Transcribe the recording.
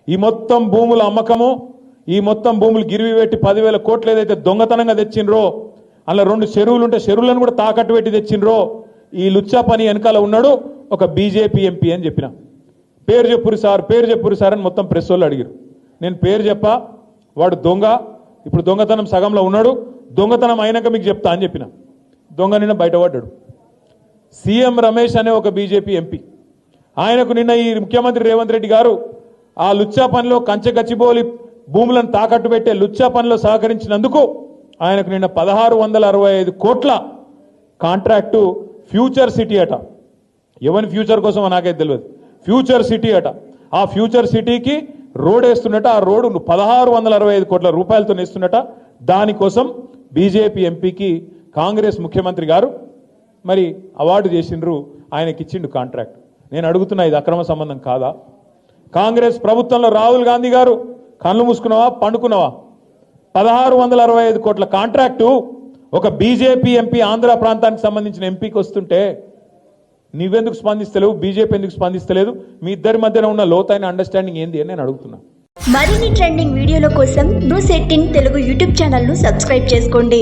ఈ మొత్తం భూముల అమ్మకము, ఈ మొత్తం భూములు గిరివి పెట్టి 10,000 కోట్లు ఏదైతే దొంగతనంగా తెచ్చిండ్రో, అలా 2 చెరువులు ఉంటే చెరువులను కూడా తాకట్టు పెట్టి తెచ్చిండ్రో, ఈ లుచ్చా పని వెనకాల ఉన్నాడు ఒక బీజేపీ ఎంపీ అని చెప్పిన. పేరు చెప్పురు సార్ అని మొత్తం ప్రెస్ వాళ్ళు అడిగారు. నేను పేరు చెప్పా, వాడు దొంగ, ఇప్పుడు దొంగతనం సగంలో ఉన్నాడు, దొంగతనం అయినాక మీకు చెప్తా అని చెప్పిన. దొంగ నిన్న బయటపడ్డాడు. సీఎం రమేష్ అనే ఒక బీజేపీ ఎంపీ, ఆయనకు నిన్న ఈ ముఖ్యమంత్రి రేవంత్ రెడ్డి గారు ఆ లుచ్చా పనిలో కంచె గచ్చిబోలి భూములను తాకట్టు పెట్టే లుచ్చా పనిలో సహకరించినందుకు ఆయనకు నిన్న 1665 కోట్ల కాంట్రాక్టు ఫ్యూచర్ సిటీ అట. ఎవరి ఫ్యూచర్ కోసం నాకైతే తెలియదు. ఫ్యూచర్ సిటీ అట. ఆ ఫ్యూచర్ సిటీకి రోడ్ వేస్తున్నట. ఆ రోడ్డు 1665 కోట్ల రూపాయలతో వేస్తున్నట. దానికోసం బీజేపీ ఎంపీకి కాంగ్రెస్ ముఖ్యమంత్రి గారు మరి అవార్డు చేసిండ్రు, ఆయనకి ఇచ్చిండు కాంట్రాక్ట్. నేను అడుగుతున్నా, ఇది అక్రమ సంబంధం కాదా? కాంగ్రెస్ ప్రభుత్వంలో రాహుల్ గాంధీ గారు కళ్ళు మూసుకున్నావా పండుకున్నావా? 1665 కోట్ల కాంట్రాక్టు ఒక బీజేపీ ఎంపీ, ఆంధ్ర ప్రాంతానికి సంబంధించిన ఎంపీకి వస్తుంటే నువ్వెందుకు స్పందిస్తలేవు? బీజేపీ ఎందుకు స్పందిస్తలేదు? మీ ఇద్దరి మధ్యన ఉన్న లోతైన అండర్స్టాండింగ్ ఏంది అని నేను అడుగుతున్నా. మరిన్ని ట్రెండింగ్ వీడియోల కోసం న్యూస్ 18 తెలుగు యూట్యూబ్ ఛానల్ ను సబ్స్క్రైబ్ చేసుకోండి.